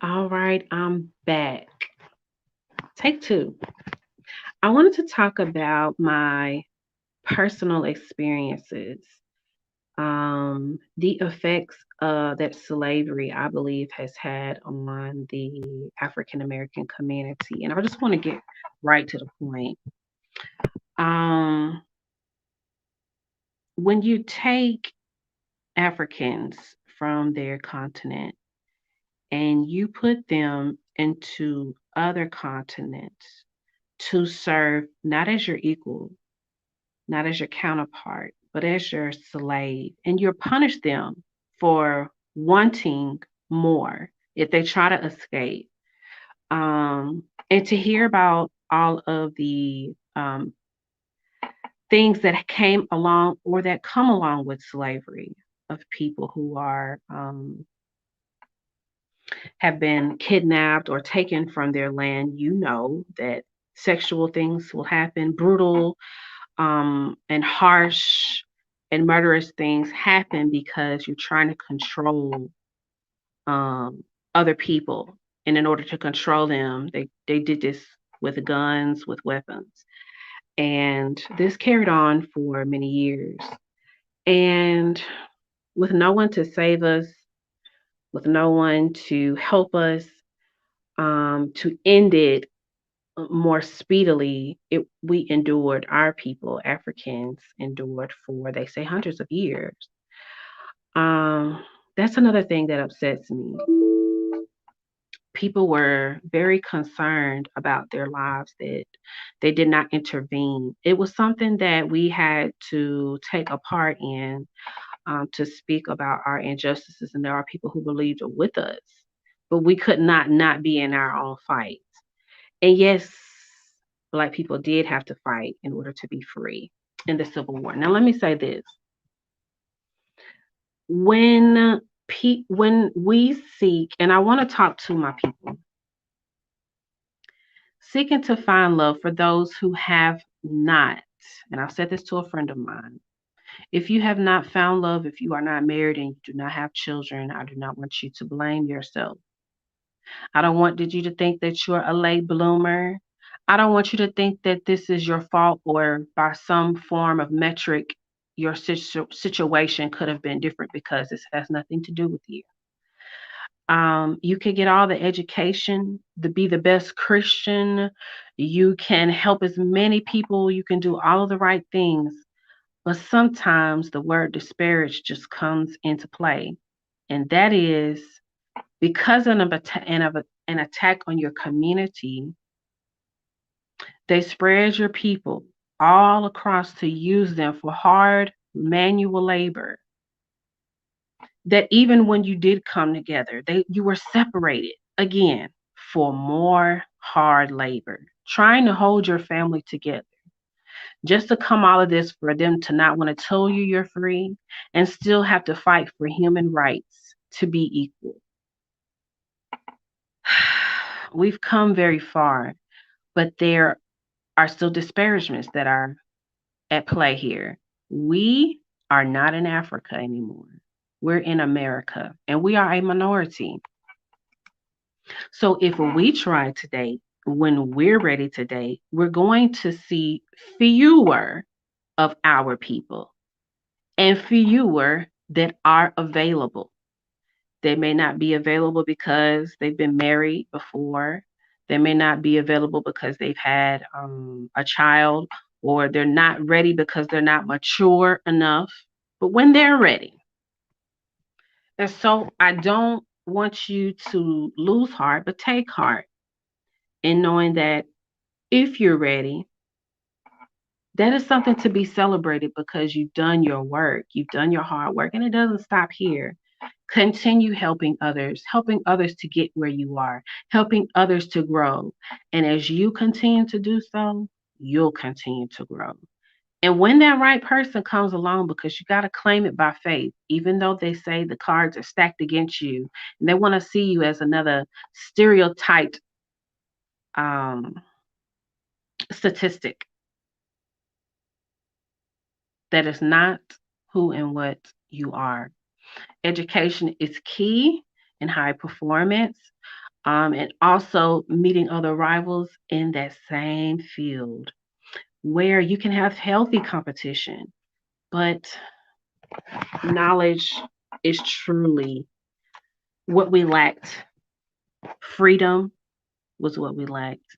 All right, I'm back. Take two. I wanted to talk about my personal experiences, the effects that slavery, I believe, has had on the African American community. And I just want to get right to the point. Um, when you take Africans from their continent and you put them into other continents to serve not as your equal, not as your counterpart, but as your slave. And you punish them for wanting more if they try to escape. And to hear about all of the things that came along or that come along with slavery of people who are have been kidnapped or taken from their land, you know that sexual things will happen, brutal and harsh and murderous things happen because you're trying to control um, other people. And in order to control them, they did this with guns, with weapons. And this carried on for many years. And with no one to save us, with no one to help us, to end it more speedily, we endured, our people, Africans, endured for, they say, hundreds of years. Um, that's another thing that upsets me. People were very concerned about their lives that they did not intervene. It was something that we had to take a part in, to speak about our injustices, and there are people who believed it with us, but we could not be in our own fight. And yes, Black people did have to fight in order to be free in the Civil War. Now, let me say this: when when we seek, and I want to talk to my people, seeking to find love for those who have not, and I've said this to a friend of mine. If you have not found love, if you are not married and you do not have children, I do not want you to blame yourself. I don't want you to think that you're a late bloomer. I don't want you to think that this is your fault or by some form of metric your situation could have been different, because this has nothing to do with you. You can get all the education to be the best Christian. You can help as many people. You can do all of the right things. But sometimes the word disparage just comes into play. And that is because an attack on your community, they spread your people all across to use them for hard manual labor. That even when you did come together, you were separated again for more hard labor, trying to hold your family together. Just to come all of this for them to not want to tell you you're free and still have to fight for human rights to be equal. We've come very far, but there are still disparagements that are at play here. We are not in Africa anymore. We're in America and we are a minority. So if we try to date when we're ready to date, we're going to see fewer of our people and fewer that are available. They may not be available because they've been married before. They may not be available because they've had a child, or they're not ready because they're not mature enough. But when they're ready, and so I don't want you to lose heart, but take heart in knowing that if you're ready, that is something to be celebrated because you've done your work, you've done your hard work, and it doesn't stop here. Continue helping others to get where you are, helping others to grow. And as you continue to do so, you'll continue to grow. And when that right person comes along, because you got to claim it by faith, even though they say the cards are stacked against you and they want to see you as another stereotyped um, statistic, that is not who and what you are. Education is key in high performance. and also meeting other rivals in that same field where you can have healthy competition. But knowledge is truly what we lacked. Freedom was what we lacked.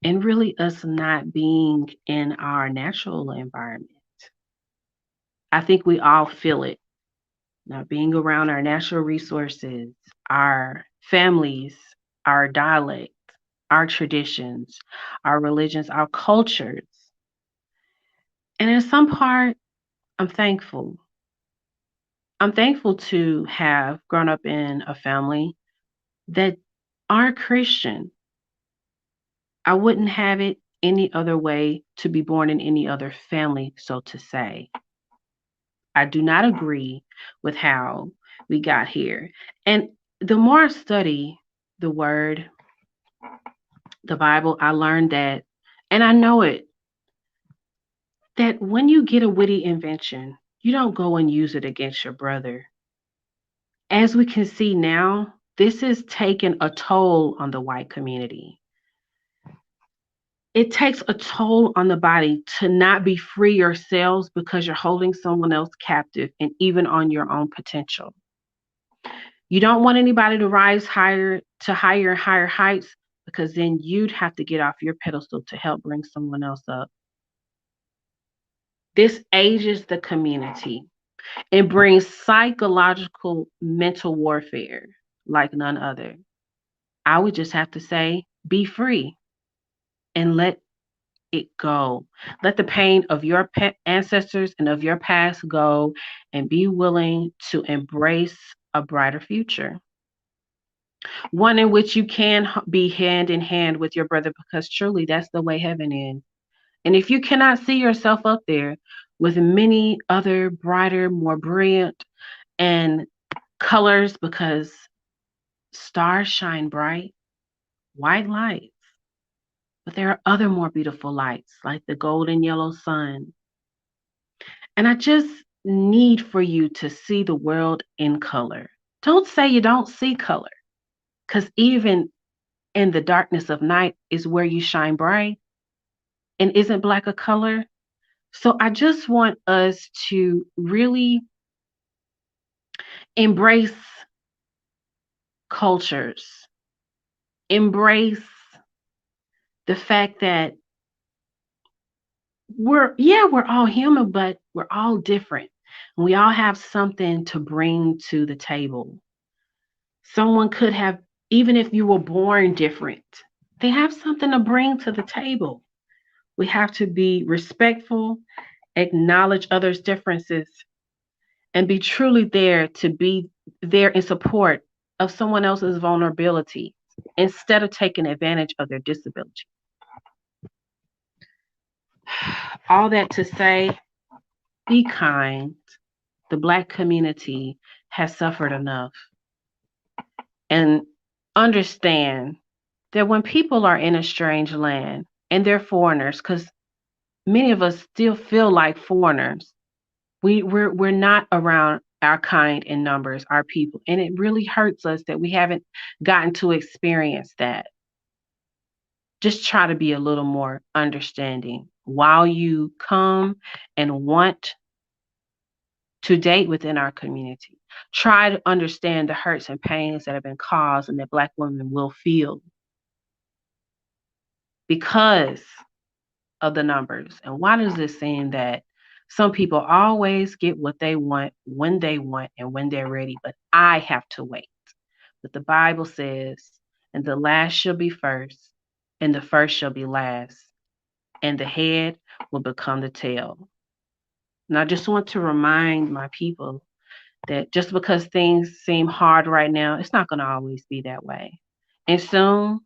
And really, us not being in our natural environment. I think we all feel it. Not being around our natural resources, our families, our dialects, our traditions, our religions, our cultures. And in some part, I'm thankful. I'm thankful to have grown up in a family that are Christian. I wouldn't have it any other way to be born in any other family, so to say. I do not agree with how we got here. And the more I study the word, the Bible, I learned that, and I know it, that when you get a witty invention, you don't go and use it against your brother. As we can see now, this has taken a toll on the white community. It takes a toll on the body to not be free yourselves because you're holding someone else captive and even on your own potential. You don't want anybody to rise higher to higher and higher heights because then you'd have to get off your pedestal to help bring someone else up. This ages the community and brings psychological mental warfare like none other. I would just have to say, be free and let it go. Let the pain of your ancestors and of your past go and be willing to embrace a brighter future. One in which you can be hand in hand with your brother because truly that's the way heaven is. And if you cannot see yourself up there with many other brighter, more brilliant and colors because stars shine bright, white lights. But there are other more beautiful lights like the golden yellow sun. And I just need for you to see the world in color. Don't say you don't see color because even in the darkness of night is where you shine bright. And isn't black a color? So I just want us to really embrace cultures, embrace the fact that we're all human, but we're all different. We all have something to bring to the table. Someone could have, even if you were born different, they have something to bring to the table. We have to be respectful, acknowledge others' differences, and be truly there to be there in support of someone else's vulnerability instead of taking advantage of their disability. All that to say, be kind. The Black community has suffered enough. And understand that when people are in a strange land and they're foreigners, because many of us still feel like foreigners, we're not around our kind in numbers, our people. And it really hurts us that we haven't gotten to experience that. Just try to be a little more understanding while you come and want to date within our community. Try to understand the hurts and pains that have been caused and that Black women will feel because of the numbers. And why does this seem that some people always get what they want, and when they're ready, but I have to wait? But the Bible says, and the last shall be first, and the first shall be last, and the head will become the tail. And I just want to remind my people that just because things seem hard right now, it's not going to always be that way. And soon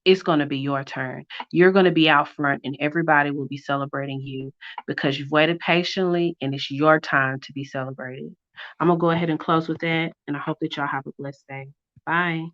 it's going to be your turn. You're going to be out front, and everybody will be celebrating you because you've waited patiently and it's your time to be celebrated. I'm going to go ahead and close with that, and I hope that y'all have a blessed day. Bye.